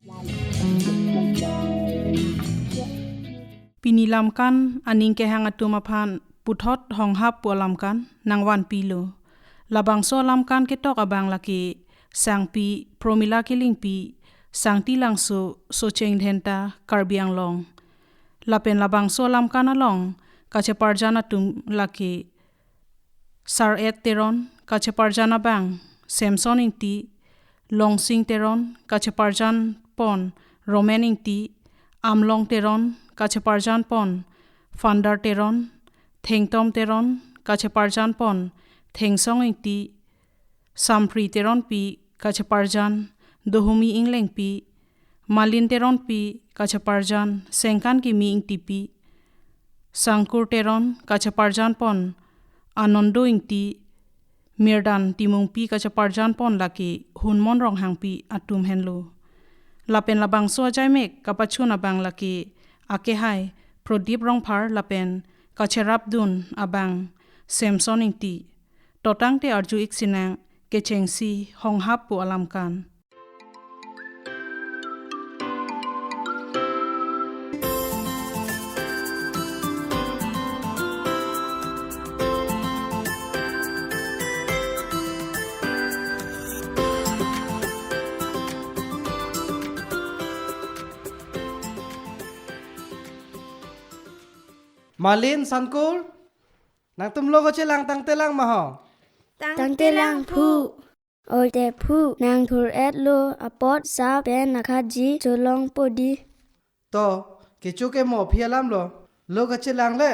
ปีนี้ลำกันอันนิงแกหังอตุมาพานปุทอดห้องฮับปัวลำกันนางวันปีโลละบังโซลำกันเกตอกอบางละเกสังปีโปรมิลากิลิงปีสังตีลังโซเชงเทนตาคาร์บียงลองละเป็นละบังโซลำกันอลองกาเชปาร์จานาตุมละเกซาร์เอตเตรอนกาเชปาร์จานาบังเซมซอนอิงตีลองซิงเตรอนกาเชปาร์จานปอนโรแมนอิงตีอัมลองเตรอนกาเชปาร์จานปอนฟันดาร์เตรอนเทงตอมเตรอนกาเชปาร์จานปอนเทงซองอิงตีซัมพรีเตรอนปีกาเชปาร์จานโดฮุมีอิงเลงปีมาลินเตรอนปีกาเชปาร์จานเซงกันกิมีอิงตีปีสังคูร์เตรอนกาเชปาร์จานปอนอานอนโดอิงตีเมียร์ดันติมุงปีกาเชปาร์จานปอนลาเกหุนมอนรองหังปีอัตุมเฮนโลลาเป็นละบังซัวใจเมกกะปะชุนอบังลาเกอาเกไฮโปรดิบรองพาร์ลาเป็นกาเชรับดุนอบังเซมซอนอิงตีตอตั้งเตอร์จูอิกซินังเกเชงซีห้องฮับปัวลำกันมาลินสันกูลนางตุ้มโลก็เชลังตังเตลังมาหอตังเตลังผู้โอเตผู้นางทูเอตโลอปอดซาเป็นนักจีจลองปดีโตเกจูเกหมอเพียลัมโลโลก็เชลังเล่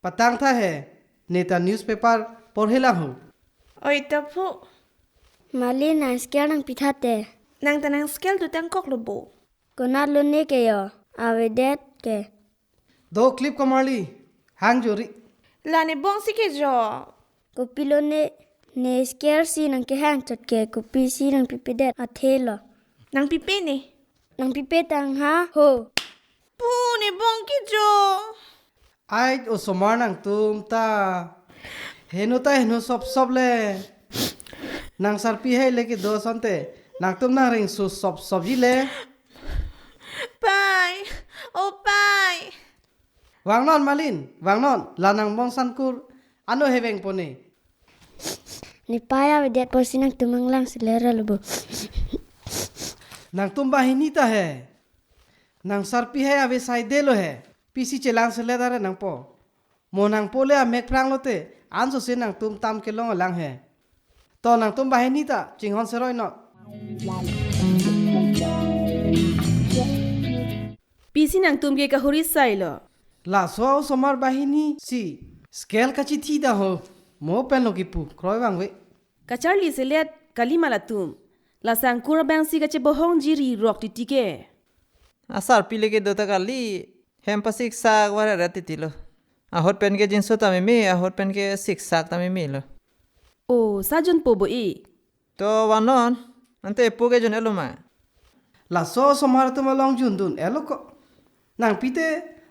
ปะตังท่าเฮเนตานิวส์เปเปอร์ปอร์เฮลังหูโอเตผู้มาลีนางสเกลนังพิทัดเตนางตะนางสเกลตุตังกอกโลโบกนัดลุนเนเกยอาเวเดตเกโดคลิปกมาลีฮังจูริลาเนบองสิเกจอกุปิโลเนเนสเกลซีนังเกฮังจัดเกกุปิซีนังปิเปเดตอาเทลนางปิเปเนนางปิเปตังฮาโฮปูเนบองกิจอไอโอสมานางตุมตาเฮนุตาเฮนุซอบเลนางสารปีให้เลกิโดสันเตนางตุมนางริงสุซอบจิเลไปโอไปวางนอนมาลินวางนอนลานังบองสันกูอันโนเฮเวงปนีนี่ปายาเวเดตปอสินังตุมังลังสิเลระลบนางตุมบาหินิตาเฮนางสารปีให้อเวไซเดโลเฮปีซีเจลังสิเลดาระนางปอโมนางโปเลอเมกพรางโลเตอันโซเซนางตุมตามเกลองลังเฮตอนนางตุมบาหินิตาจิงฮอนเซรอยนอปีซีนางตุมเกกะฮอริไซลลาโซสมารบาหินีซีสเกลกะจิทีดาโฮโมเปนโลกิปูครอยวังเวกะชาลีเซเลตกะลิมาลาตุมลาสังคูรบังซีกะเจบฮองจิรีรอกติติเกอาสารปิเลเกโดตะกะลีเฮมปะซิกซากวะระติติโลอาฮอดเป็นเกจินโซตาเมเมอาฮอดเป็นเกซิกซากตาเมเมโลโอซาจุนโปโบอีโตวานอนอันเตปูเกจุนเอโลมาลาโซสมารตุมาลองจุนดุนเอโลโกนางปิเต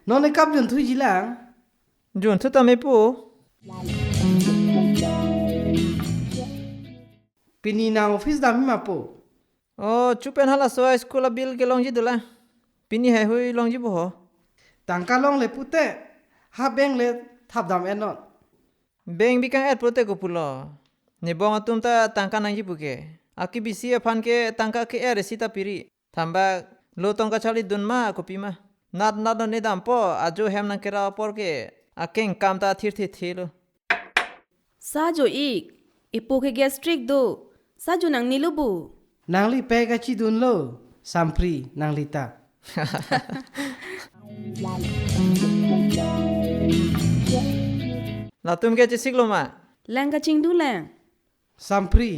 นอนในกับจุนทุยจิลังจุนโซตาเมปูปีนี้นางออฟฟิศดามิมาปูโอ้จูเป็นฮัลโซสคูลบิลเกลองจิดุละปีนี้ให้หุยลองจิบ่ฮอตังกะลองเลปุเตฮาเบงเลทับดามเอนนอนเบงบิคังเอดโปรเตกุปุลอเนบองอตุมตาตังกะนังจิบุเกอากิบิซีฟันเกตังกะเกเอเรซิตาปิริทัมบะโลตองกะชาลิดุนมากุปิมานัดเนดัมปออาโจเฮมนังเกราปอร์เกอาเก่งกามตาทิรทิเทโลซาโจอีกอีโปเกเกสตริกโดซาโจนังนิลุบูนางลิเปกะจิดุนโลซัมพรีนางลิตาลาตุมเกจิซิกโลมาแลงกะจิงดูแลงซัมพรี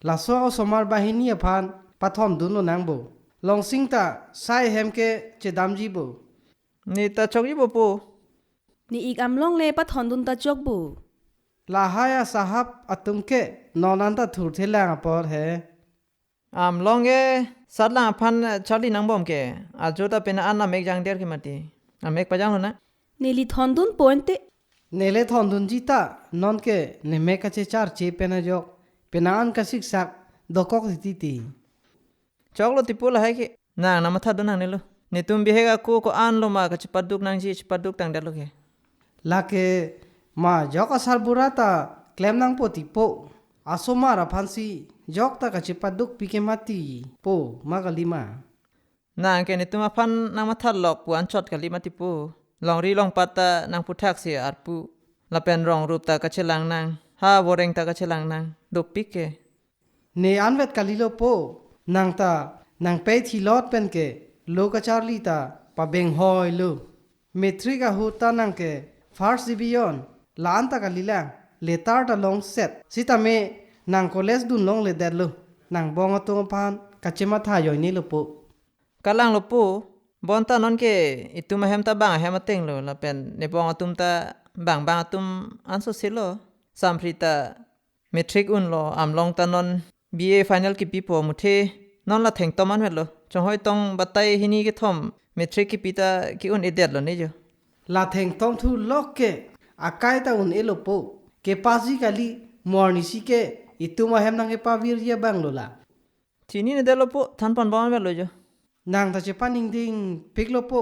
ลาโซสมารบาหินีพานปะทอมดุนโลนางโบลองซิงตาไซเฮมเกเจดัมจีโบนี่ตาชอกจิบ่ปูนี่อีกอำลองเลปะทอนดุนตาจอกบูลาฮายาซาฮับอตุมเกนอนันตาถูเทลังอปอร์เฮลองเกสัดลาพันชาลีนังบอมเกอาโจตาเป็นอันนาเมกจังเดร์กิมาติอาเมกปะจังโลนะนี่ลิทอนดุนปอนเตเนเลทอนดุนจิตานอนเกเนเมกะเชชาร์เจเปนะจอกเป็นอันกะซิกซักดอกอกติติจอกโลติปูละให้เก นางนามาทัดดนางนี่โลนี่ตุมบิเฮกะกูก็อ่านโลมากะจิปัดดุกนางจีจิปัดดุกตังเดโลเก lake ma jok asal burata klem nang po tipo asomara phansi jok ta ka chipaduk pike mati po magalima นางแกนี่ตุมาพันนางมาทัดหลอกปูอันชอดกะลิมาติปูลองรีลองปัตตะนางพุทธักเสียอาดปูละเป็นรองรูปตากะเชลังนางฮาบ่เร่งตากะเชลังนางดุปิเก ne anvet kalilo po nang ta nang pe thi lot pen ke lokacharli ta pa beng hoi lo metrika huta nang ke first division lan ta kalila letar ta long set sitame nang college dun long le dat lo nang bong atong pan kachema tha yoi ni lo po กะลังโลปูบอนตานอนเกอิตุมาแฮมตาบางแฮมมาเต็งโลละเป็นในบองอตุมตาบางอตุมอันโซเซโลสัมพริตาเมทริกอุนโลอำลองตานอน BA final กิปีปอมุเทนอนละแทงตอมันเวดโลจงห้อยต้องบัดไตหินีกิทอมเมทริกกิปีตากิอุนเอเดดโลนี่จ la theng tong thu lok ke akai ta un elo po ke pasi kali morni si ke ituma hem nang e pa virya bang lo la ทีนี้เดโลปูทันปอนบอนเวดโลจ nang ta chepaning ding piklo po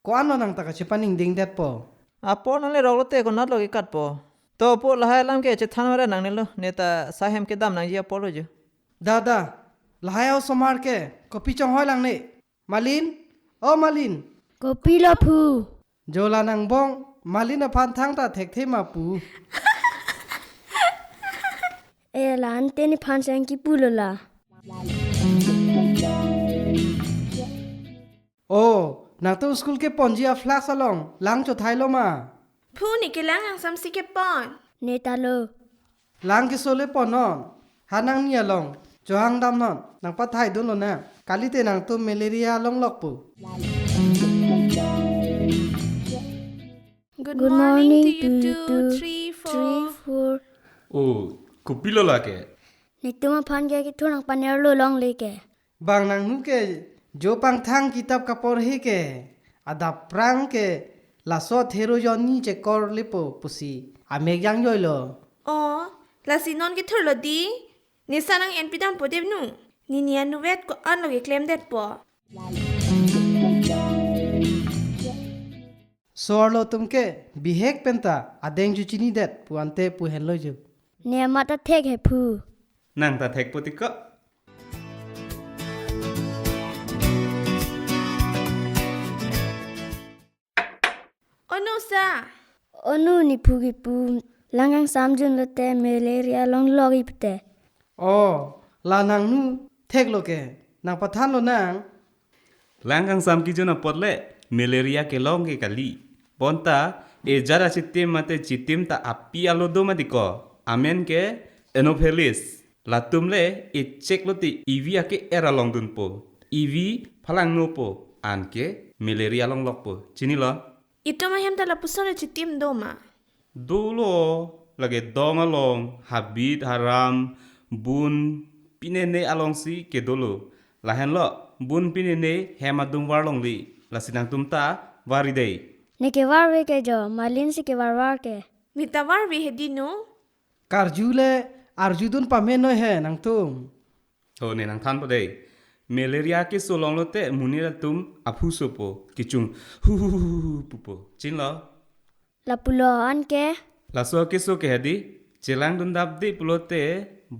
ko ano nang ta ka chepaning ding dat po อาปอนั่นเลยรอกโลเตก็นัดโลกิกัดปอตอปูละให้ลำเกจะทันวะนังนี่โลเนตาสาแฮมเกดัมนังยีปอโลจ dada lahayao somar ke kopi chong hoi lang ne malin o malin Kopi lo phu. jola nang bong malin a phan thang ta thek the ma pu E lan te ni phan sang ki pu lo la. oh nang to school ke ponjia flax along lang cho thai lo ma ผู้นี่กำลังซ้ำซิเก็บปอน Ne ta lo. lang ke sole pon non hanang ni along jo hang dam non nang pa thai don lo na kali te nang to malaria long lok pu Good Good morning morning to you to two, you. 3, 4 3 4 Oh, kupilo la ke. Ni tu ma phan ge ki thu nang pan lo long le ke. bang nang nu ke jo pang thang kitab ka por he ke ada prang ke la so thero yon ni che kor le po pusi a meg yang yoi lo อ๋อลาสินอนกิทุลดีนิสานังเอ็นปิดัมปอเดบนูนี่เนียนูเวตก็อันโลกเคลมเด็ดปอ sor lo tum ke bihek penta adeng ju chini det puante pu hen lo ju Ne ma ta thek he phu. Nang ta thek potika. โอโนซา Onu ni phu ki pu. Langang sam jun lo te malaria long lo gi pte. oh la nang nu thek lo ke nang pathan lo nang Langang sam ki jona potle malaria ke long ke kali. Bonta e jara chitim mate chitim ta api alo do madiko. Amen ke enophelis. La tumle e check lo ti EV ake era long dun po. EV phalang no po an ke malaria long lok po. Chini lo. อิตมาเฮมตาลาปุสอนจิติมโดมา Dulo lagi dong along habit haram bun pinene along si ke dolo lahen lo bun pinene hemadung warlong li lasinang tumta waridei Ne ke war we ke jo malin si ke war ke. มิตาวาร์วีเฮดิโน kar ju le arjudun pa me no he nang tum ho ne nang than podei malaria ke solong lo te munira tum aphu sopo kichung hu pupo chin lo La pu lo an ke. la so ke so ke hadi chelang dun dap di pulote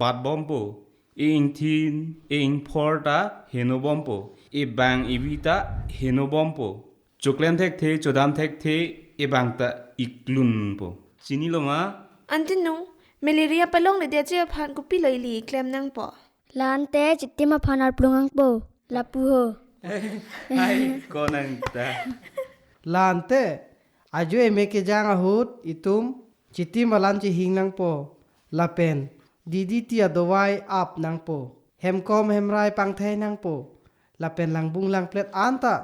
bat bompo ing thin ing porta heno bompo e bang ibita heno bompo choklen thek the chodam thek the e bang ta iklun po chini lo ma อันที่นูเมเลเรียปะลงเลยเดียเจ้าพันกุปิเลยลีเคลมนังปอ Lan te chitti ma phan ar plungang po. La pu ho. ai konang ta lante ajo e me ke jang ahut itum chiti malan chi hing nang po lapen didi tia dowai ap nang po hem kom hem rai pang the nang po lapen lang bung lang plet anta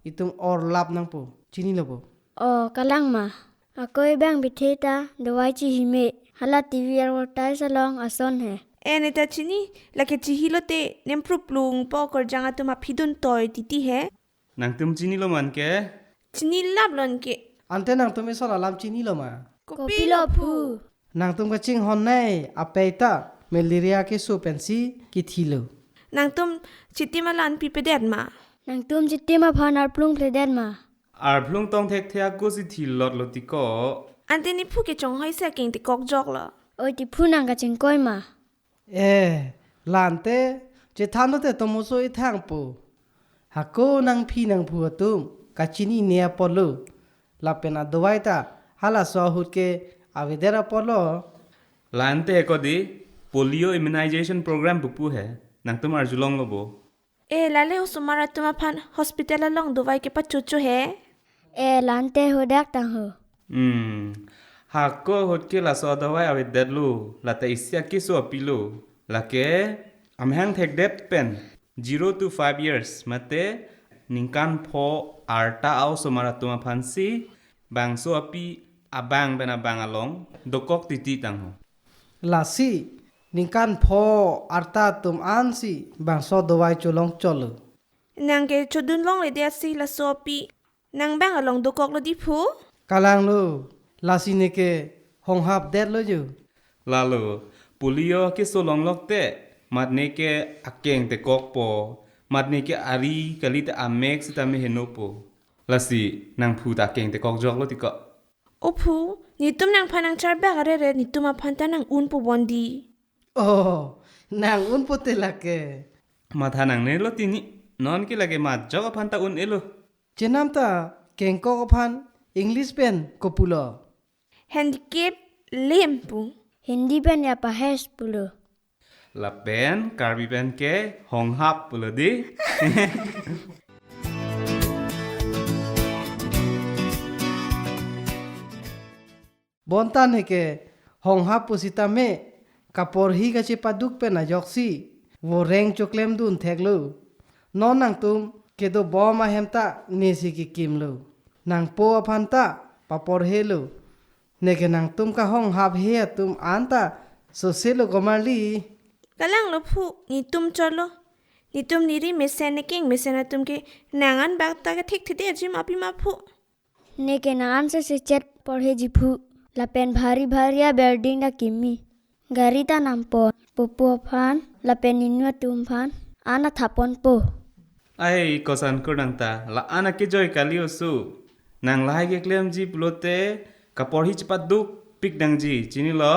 itum or lap nang po chini lo po Oh, kalang ma. Ako ibang bitita, dawai chi hime. Hala TV advertise along ason he. เอเนตาชินีลักเกจิฮิโลเตเนมพรุปลุงปอกอจังอาตุมาพิดุนตอยติติเฮ nang tum chini lo man ke ชินีลับลอนเก ante nang tum esol alam chini lo ma กุ Kopi lo pu. nang tum ka ching hon nai apeita malaria ke su pensi ki thilo นางตุ้มชิติมาลันปีเปเด็ดมา นางตุ้มจิตติมาพานาปลุงเพลเดนมา আর প্লুং টং ঠেক থেয়া কুসি থিলত লতি ক อันเตนี่ผู้เกจงให้เสียเก่งติกอกจอกละ โอ้ยติผู้นางกะจิงก้อยมา เอหลานเตเจทานโตตมโซอีทางปูฮักโกนางพี่นางผัวตุ้มกะจินีเนียปอลูลาเป็นอดไว้ตาฮาลาซอหุดเกอาเวเดราปอล লানতে একদি পোলিও ইমিউনাইজেশন প্রোগ্রাম বুপু হে নাং তোমার জুলং লবো ลาเลอุสมาราตุมาพันฮอสพิทอลลองดูไว้เก็บปัจจุเฮ เอหลานเตโหดักตังเหอ hakko hotke la so dawai awe dedlu la ta isya kiso pilu la ke amhang thek det pen 0 to 5 years mate ningkan pho arta au somara tuma phansi bangso api abang bena bang along dokok titi tang ho ลาซีนิกันพออาร์ตาตุมอันซีบางซอดไว้จุลงจล นางเกจดุนลองเลยเดียสิละโซปีนางแบงอลองดูกอกละดิผู้ กาลังลูลาซีเนเกหงหับเด็ดเลยอยู่ lalu polio ke so long lok te matne ke akeng te kok po matne ke ari kali te amek sita me henopo lasi nang phu ta keng te kok jok lo ti ko โอ้ผู้นี่ตุ้มนางพันนางชาร์แบกอะไรเรนี่ตุ้มมาพันตานางอุ่นปูบอนดี โอ้นางอุนปุเตละเก matha nang ne lo ti ni non ki lage ma jok phan ta un elo เจนัมตาเก่งก็พันอังกฤษเป็นกปุลอ แฮนดิแคปเล่มปู ฮินดีเป็นยาปะเฮสปุโล la pen karbi pen ke hong hap pulo di บอนตันเฮเกหงหับปุสิตาเมกะปอร์ฮีกะเชปาดุกเป็นอะยอกซีโวเรงจกเลมดุนเทกลูนอนนางตุมเกโดบอมาเฮมตาเนซิกิกิมลูนางโปอพันตาปะปอร์เฮลูเนเกนางตุมกะหงหับเฮตุมอันตาโซเซโลกอมาลี กะลังละผู้นี่ตุ้มจอลนี่ตุ้มนี่ริเมเซนเก่งเมเซนตุ้มเกนางอันแบกตากะทิกทิเดจิมาปิมาผู้ เนเกนานเซเจ็ดปอร์เฮจิผู้ละเป็นภาริภาริยาเบลดิงดากิมมีการิตานำปอนปุปัวพันละเป็นนินวตุมพันอานาทับปอนโป ai kosan ko nang ta la ana ke joy kalio su nang lai ke klem ji plote kapor hi chpat duk pik dang ji chini lo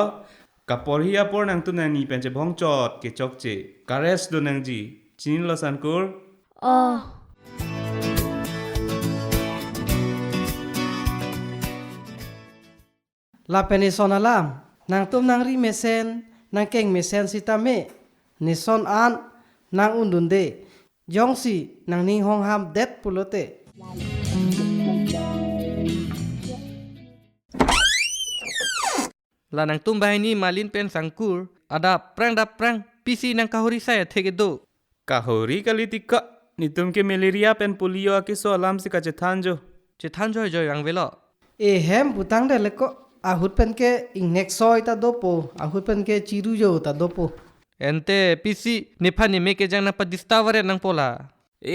kapor hi apor nang tu nang ni pen che bhong chot ke chok che kares do nang ji chini lo san kur ออ ลาเป็นนิซอนอลามนางตุมนางรีเมเซนนางเก่งเมเซนสิตาเมนิซอนอันนางอุนดุนเดยองซีนางนิงฮองฮัมเด็ดปุโลเต ลานังตุ้มบายนี่มาลินเป็นสังกูรอาดาปรังดับปรังปีซีนังคาฮอริไซเทเกโด kahori kali tikka ni tum ke malaria pen polio ke so alam se ka che thanjo จะท่านจอยจอยยังเวลา เอแฮมบุตังเดเลโกอาหุดเป็นเกอิงเน็กซอยตาโดโปอาหุดเป็นเกจิรุโยตาโดโป เอนเตปีซีนิพานิเมเกจังนับดิสตาวเรนังโปลา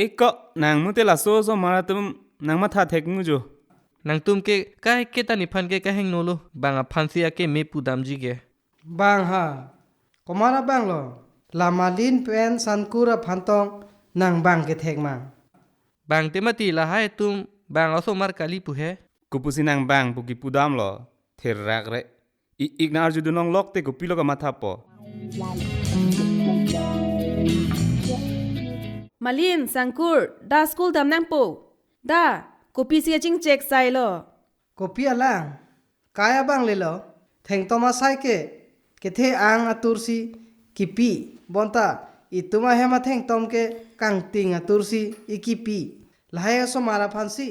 ek nang mu te la so so mara tum nang ma tha thek mu jo นังตุ้มเกกายเกตานิพันเกกะเฮงโนโลบางอพันเซียเกเมปูดามจีเก บางฮากอมาราบางโลลามาลินเป็นซันกูระพันตองนางบางเกเทกมา บางเตมติลาให้ตุ้มบางอโซมารกาลีปุเฮ kupusi nang bang puki pudam lo ther rak re ik na arju dunong lok te ko pilo ka matha po มาลินสังกูรดาสกูลดำนังปูดากูปีเสียจิงเจ็กไซโล ก็เปียล่างกายบางเลยเหรอแทงตอมาไซเกเทอังอตุรซีกิปีบอนตาอิตุมาเฮมาแทงตอมเกกังติงอตุรซีอีกิปีลายอสมาราพันซี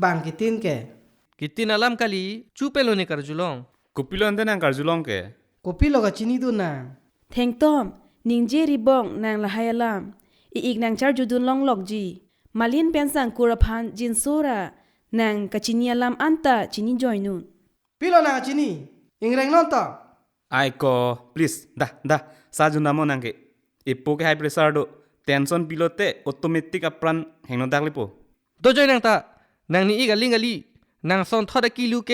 บางกิตินเก กิตินาลัมกาลีจูเปโลเนการจุลอง kupilo ante nang karjulong ke ก็ปีโลกจินีดูนา เทงต้อมนิงเจรีบองนางละไฮลามอีกนางชาร์จูดุนลองลอกจีมาลินเป็นสังกูรพันจินโซรานางกะจินียลามอันตาจินิจอยนูน ปีโลนาจินีอิงแรงนอนต่อ ai ko please da sa junda mo nang ke ipo ke high pressure do tension pilote automatic apran hengno dakli po โดจอยนางตานางนี่อีกะลิงกะลีนางซอนทอดกิลูเก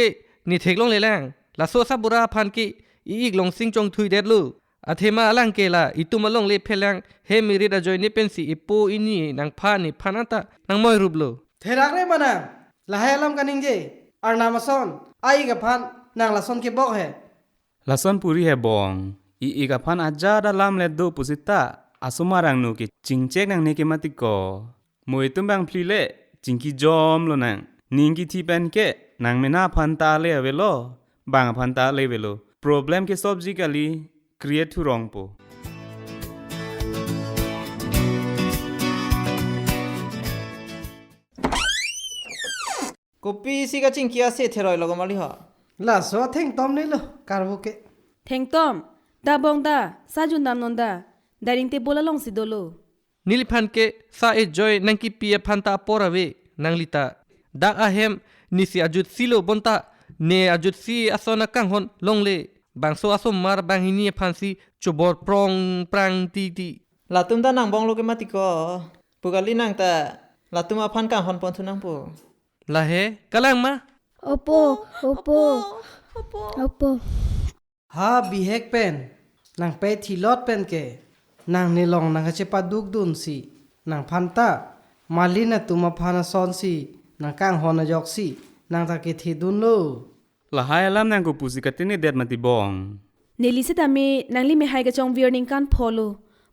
นี่เทกลงเลยแรงลาโซซาบุราพันเกอีกลงซิงจงทุยเด็ดลู อาเทมาลังเกลาอิตุมาลงเลเพลังเฮมิริดาจอยนี่เป็นสิอิปูอินี่นางพานี่พานันตะนางมอยรูปโล Therak re mana la hai lam kaning je ar namason ai ga phan nang la son ke bok he Lason puri he bong I igapan aja dalam ledo pusita asumarang nu ke cingcek nang neke matiko moi tumbang plile cingki jom lo nang ningki thi pen ke nang mena phanta le avelo bang phanta le velo problem ke sobji kali create thu wrong po Kopi si ka cingkia se theroi logo mali ha la so theng tom le lo karbo ke เทงต้อมดาบองดาซาจุนดามนนดาดาริงเตโบละลงสิโดโล Nilipan ke sa e joy nang ki pia phanta porave nang lita dak ahem nisi ajut silo bonta ne ajut si asona kang hon longle bang so asom mar bang hini phansi chobor prong prang ti ti La tum ta nang bong lo ke matiko pugali nang ta la tum aphan ka hon pon thu nang po la he kalang ma Opo, opo, opo. ha bihek pen nang pe thilot pen ke nang nilong nang che pa duk dun si nang phanta malina tuma phana son si nang kang hona jok si nang ta ke thi dun lo lahai alam nang ko pusikatini det mati bong เนลิเซตาเมนางลิเมไฮกะจองเวียร์นิงกันพอโล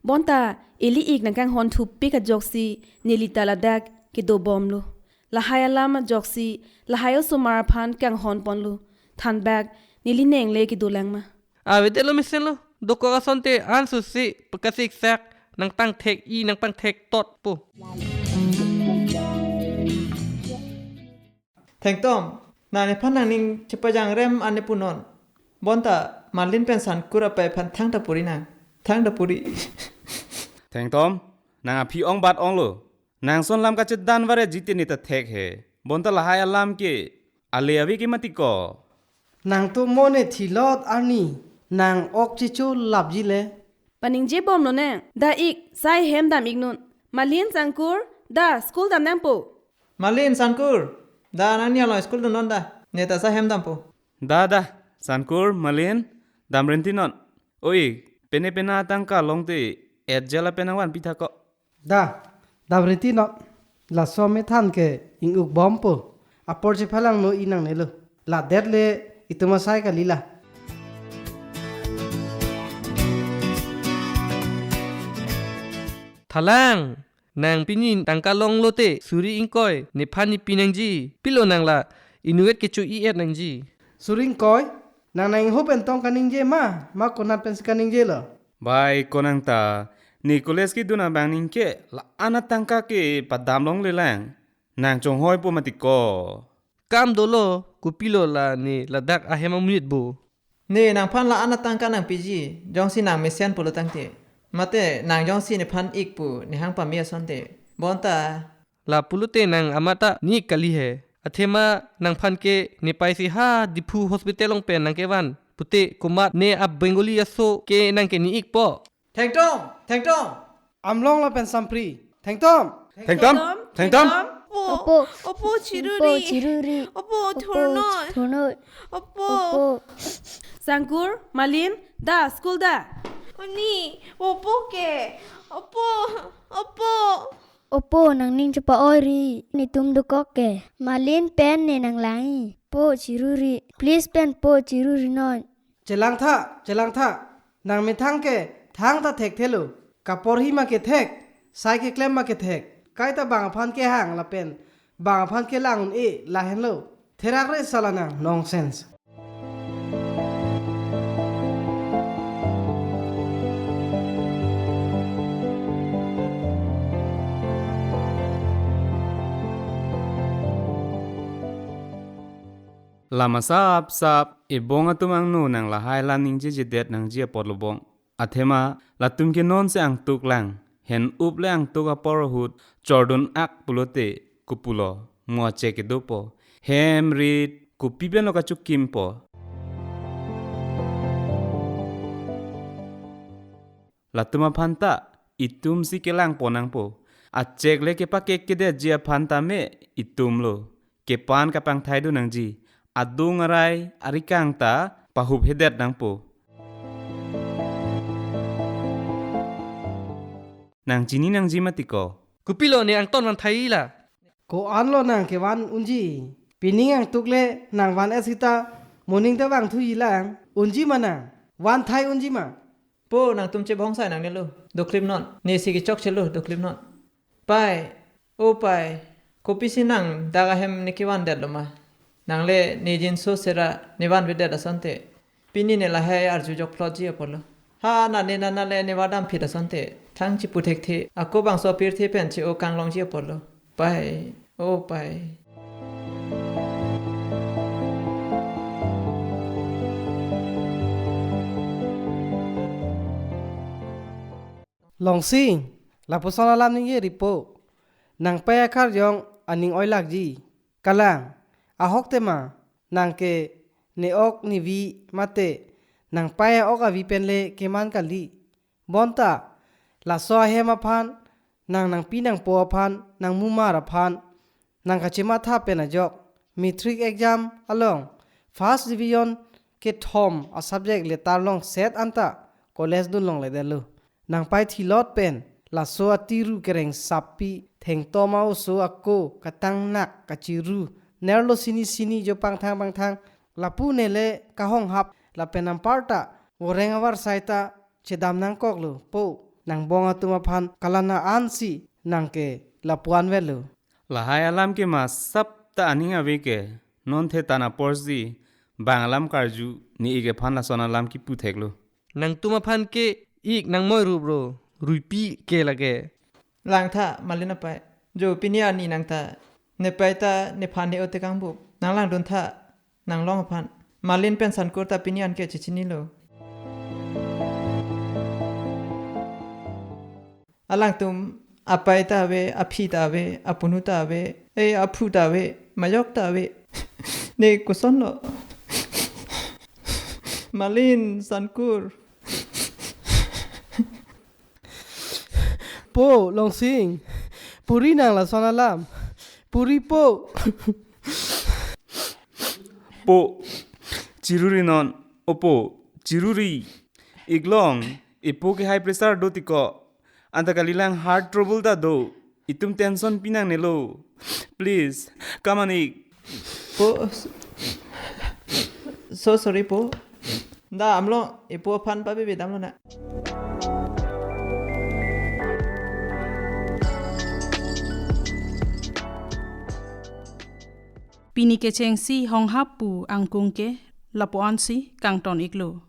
บอนตาเอลิอีกนางกังฮอนทุปปิกะจอกซีเนลิตาลาดักเกโดบอมโลละไฮอาลามจอกซีละไฮอสมาร์พันกังฮอนปอนโลทันแบกเนลิเนงเลกิโดแลงมา avete lo misen lo doko ka sonte ansu si pakasik sak nang pang tek i nang pang tek tot po Theng tom na ne phan nang ning chepajang rem ane punon bonta malin pensan kura pe phan thang ta puri nang thang ta puri Theng tom nang api ong bat ong lo nang son lam ka chedan ware jitini ta thek he bonta lahai alam ke ale avi ke matiko nang tu mone thilot ani nang ok chi chu lap ji le ปานิงเจบอมโลแนงดาอีกไซเฮมดามอีกนุนมาเลียนจังกูร์ดาสคูลดามแนงปู Malin sankur da nanya lo school non da ne ta sa hem dam po da sankur malin damrentinon oi pene pena tangka longte edjala penawan pithako da briti no la so me than ke ing uk bom po apor che phalang no inang ne lo la det le ituma sai ka lila thalang nang pinin tangka long lote suri ingkoi ne phani pinang ji pilo nang la inuet ke chu i et nang ji suring koi nang ho pen tong kaning je ma konat pen kaning je lo bai konang ta Nicholas ki duna bangning ke la anatangka ke padam long lelang nang chong hoi po matiko kam dolo ku pilo la ni ladak ahema munit bo ne nang phan la anatang ka nang piji jong si nang mesian polo tangte mate nang jong si ne phan ik pu ne hang pa mia sonte bonta la pulute nang amata ni kali he athema nang phan ke ne pai si ha dipu hospital long pen nang ke wan pute kumat ne ab bengali aso ke nang ke ni ik po Theng tom amlong la pen sampri theng tom Theng tom Opo, Opo chiruri. opo, chiruri. Opo thurno. Thurno. Opo. Opo. ซังกูร์มาเลียนดาสคูลดา Oni, opo ke. Opo. Opo nang ning chapa ori ni tum dukok ke malin pen ne nang lai po chiruri please pen po chiruri non chelang tha nang me thang ke thang ta thek thelo kapor hi ma ke thek sai ke klem ma ke thek kai ta bang phan ke hang la pen bang phan ke lang e la hen lo therak re salana nonsense Lama sap ibong atumang no nang lahai laning je det nang je potlobong athema latum ke non se ang tuk lang hen up le ang tuk aporhut Jordan ak pulote kupulo mo che ke dopo hem rit kupiben ka chukim po latuma phanta itum si kelang ponang po achek le ke pa ke de je phanta me itum lo ke pan ka pang thai du nang ji adung arai arikang ta pahup hedet nang po นางจีนี่นางจีมาติกอ กูปิโลเนี่ยอังต้นวันไทยล่ะ ko an lo nang ke wan unji pining ang tukle nang wan esita morning ta wang thu yilang unji mana wan thai unji ma ปูนางตุ้มเจ็บห้องใส่นางเนี่ยลูดูคลิปนอนนี่สิกิจอกเชลูดูคลิปนอนไปโอ้ไปกูพิสินางดากะเฮมนิกิวันเด็ดลงมานางเล่นี่จินโซเซระนิวันวิเดดสันเตปีนี้เนี่ยละให้อาร์จูจอกพลอจีอพอลฮานานี่นาเล่นิวาดัมพิดสันเตทั้งจิปุเทกเทอะกูบังโซปิรเทเป็นจิโอกังลองจีอพอลไปโอ้ไปlong sing la posona lam ning ye ripo nang pa khar yong aning oi lak ji kalang a hok te ma nang ke ne ok ni vi mate nang pa ok a vi pen le ke man ka li bonta la so he ma phan nang pi nang po phan nang mu ma ra phan nang ka chima tha pen a jok matric exam along first division ke thom a subject le tar long set anta college dun long le de lu nang pai thi lot pen la so atiru kereng sapi theng to mau so akko katang nak kachiru nerlo sini jo pang thang la pu ne le ka hong hap la penam parta oreng awar saita chedam nang kok lu po nang bong atuma phan kalana ansi nang ke la puan velu la hai alam ke ma sab ta aning ave ke non the tana porzi banglam karju ni ige phan la sona lam ki pu theklo นางตุมาพันเกอีกนางมอยรูปโรรุยปีเกละแก ลางท่ามาลินไปจูปิญญานี่นางตาเนไปตาเนพันเนโอเตกังบุนางลางดนท่านางร้องพันมาลินเป็นสันกุรตาปิญญาเกจิชินิโลอลังตุมอไปตาเวอภิตาเวอปุนุตาเวอพุตาเวมายกตาเวเนกุสนโลมาลินสันกุร po long sing puri nang la sona lam puri po po chiruri non opo chiruri iglong ipo ke high pressure do tiko anta kalilang heart trouble da do itum tension pinang nelo please come on ik po so sorry po da amlo ipo phan pa be damlo na Pini ke cheng si hong hap pu ang kung ke lapuan si kang ton iklo.